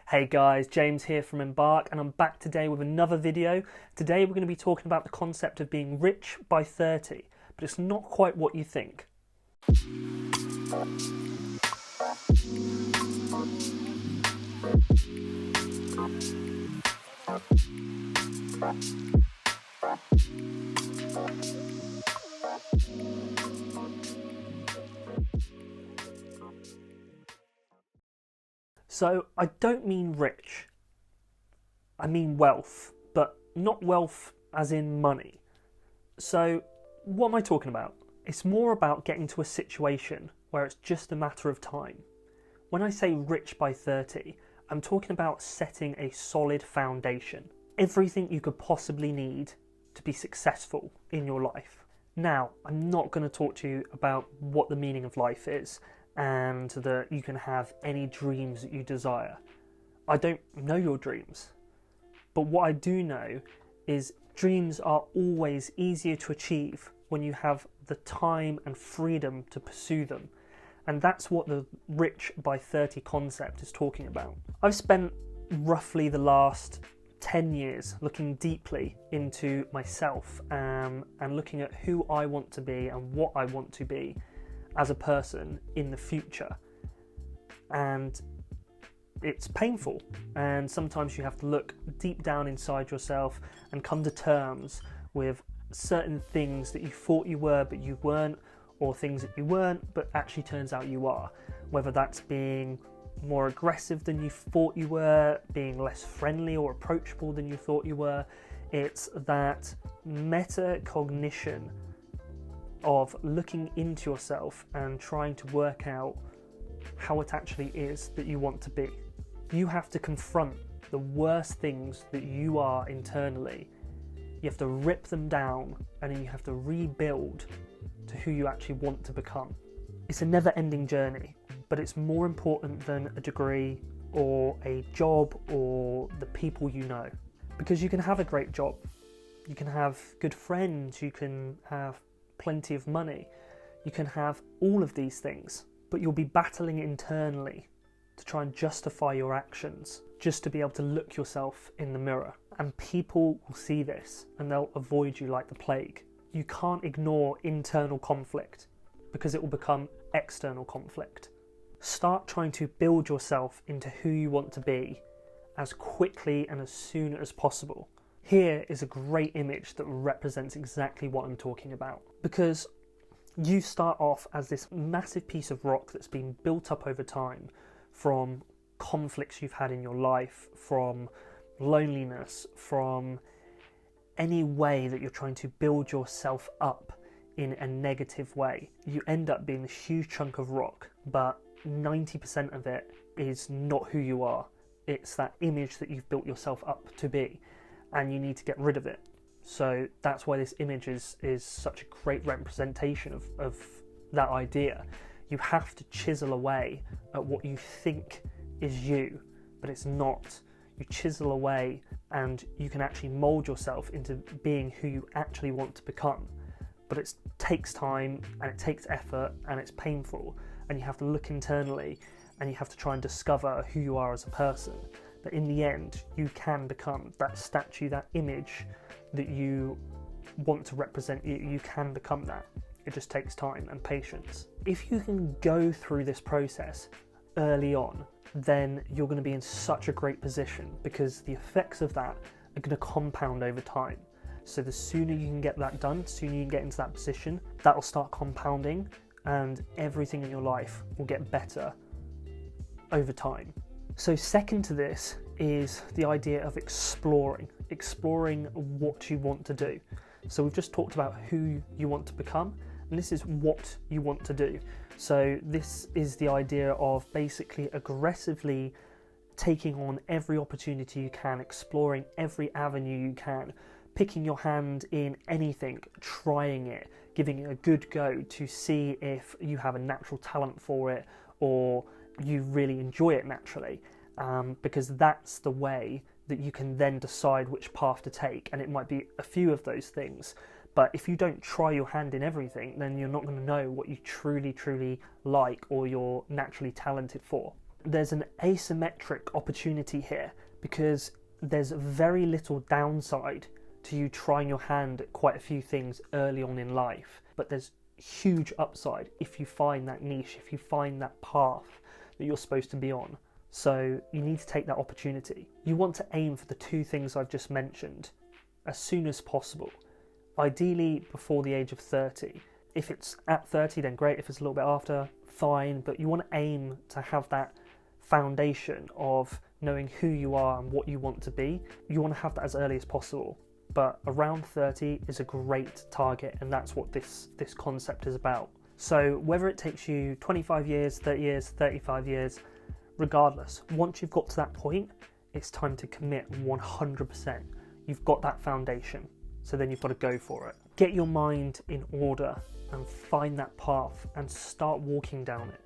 Hey guys, James here from Embark, and I'm back today with another video. Today we're going to be talking about the concept of being rich by 30, but it's not quite what you think. So I don't mean rich, I mean wealth, but not wealth as in money. So what am I talking about? It's more about getting to a situation where it's just a matter of time. When I say rich by 30, I'm talking about setting a solid foundation. Everything you could possibly need to be successful in your life. Now, I'm not going to talk to you about what the meaning of life is and that you can have any dreams that you desire. I don't know your dreams, but what I do know is dreams are always easier to achieve when you have the time and freedom to pursue them, and that's what the rich by 30 concept is talking about. I've spent roughly the last 10 years looking deeply into myself and looking at who I want to be and what I want to be as a person in the future, and it's painful, and sometimes you have to look deep down inside yourself and come to terms with certain things that you thought you were but you weren't, or things that you weren't but actually turns out you are, whether that's being more aggressive than you thought you were, being less friendly or approachable than you thought you were. It's that metacognition of looking into yourself and trying to work out how it actually is that you want to be. You have to confront the worst things that you are internally. You have to rip them down, and then you have to rebuild to who you actually want to become. It's a never-ending journey, but it's more important than a degree or a job or the people you know. Because you can have a great job, you can have good friends, you can have plenty of money, you can have all of these things, but you'll be battling internally to try and justify your actions just to be able to look yourself in the mirror. And people will see this and they'll avoid you like the plague. You can't ignore internal conflict because it will become external conflict. Start trying to build yourself into who you want to be as quickly and as soon as possible. Here is a great image that represents exactly what I'm talking about, because you start off as this massive piece of rock that's been built up over time from conflicts you've had in your life, from loneliness, from any way that you're trying to build yourself up in a negative way. You end up being this huge chunk of rock, but 90% of it is not who you are. It's that image that you've built yourself up to be, and you need to get rid of it. So that's why this image is such a great representation of that idea. You have to chisel away at what you think is you, but it's not. You chisel away and you can actually mold yourself into being who you actually want to become. But it takes time and it takes effort and it's painful, and you have to look internally and you have to try and discover who you are as a person. But in the end, you can become that statue, that image that you want to represent you. You can become that. It just takes time and patience. If you can go through this process early on, then you're going to be in such a great position, because the effects of that are going to compound over time. So the sooner you can get that done, the sooner you can get into that position, that will start compounding, and everything in your life will get better over time. So second to this is the idea of exploring what you want to do. So we've just talked about who you want to become, and this is what you want to do. So this is the idea of basically aggressively taking on every opportunity you can, exploring every avenue you can, picking your hand in anything, trying it, giving it a good go to see if you have a natural talent for it or you really enjoy it naturally, because that's the way that you can then decide which path to take, and it might be a few of those things. But if you don't try your hand in everything, then you're not going to know what you truly like or you're naturally talented for. there's an asymmetric opportunity here, because there's very little downside to you trying your hand at quite a few things early on in life, but there's huge upside if you find that niche, if you find that path that you're supposed to be on. So you need to take that opportunity. You want to aim for the two things I've just mentioned as soon as possible, ideally before the age of 30. If it's at 30, then great. If it's a little bit after, fine, but you want to aim to have that foundation of knowing who you are and what you want to be. You want to have that as early as possible, but around 30 is a great target, and that's what this concept is about. So whether it takes you 25 years, 30 years, 35 years, regardless, once you've got to that point, it's time to commit 100%. You've got that foundation, so then you've got to go for it. Get your mind in order and find that path and start walking down it.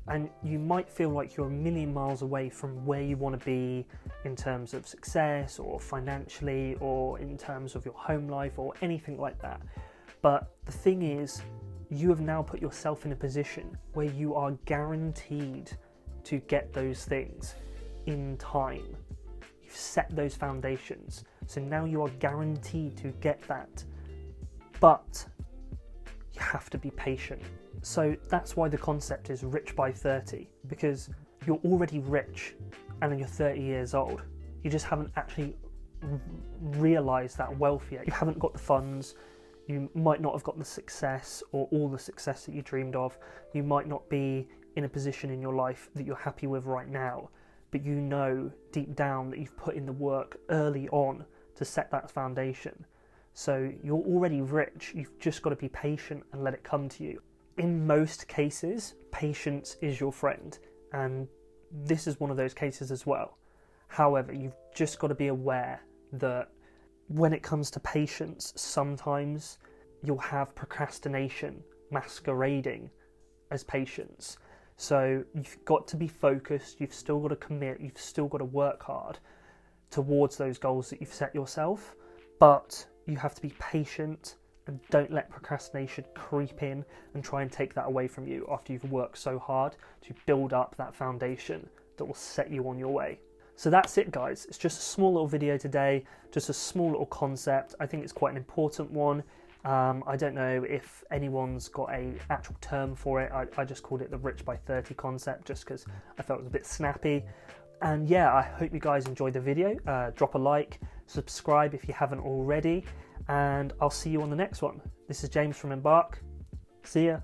And you might feel like you're a million miles away from where you want to be in terms of success or financially or in terms of your home life or anything like that. But the thing is, you have now put yourself in a position where you are guaranteed to get those things in time. You've set those foundations. So now you are guaranteed to get that. But you have to be patient. So that's why the concept is rich by 30, because you're already rich and then you're 30 years old. You just haven't actually realised that wealth yet. You haven't got the funds, you might not have got the success or all the success that you dreamed of. You might not be in a position in your life that you're happy with right now, but you know deep down that you've put in the work early on to set that foundation. So you're already rich, you've just got to be patient and let it come to you. In most cases, patience is your friend, and this is one of those cases as well. However, you've just got to be aware that when it comes to patience, sometimes you'll have procrastination masquerading as patience. So you've got to be focused, you've still got to commit, you've still got to work hard towards those goals that you've set yourself, but you have to be patient and don't let procrastination creep in and try and take that away from you after you've worked so hard to build up that foundation that will set you on your way. So that's it, guys. It's just a small little video today, just a small little concept. I think it's quite an important one. I don't know if anyone's got an actual term for it. I just called it the rich by 30 concept just because I felt it was a bit snappy. And yeah, I hope you guys enjoyed the video. Drop a like, subscribe if you haven't already, and I'll see you on the next one. This is James from Embark. See ya.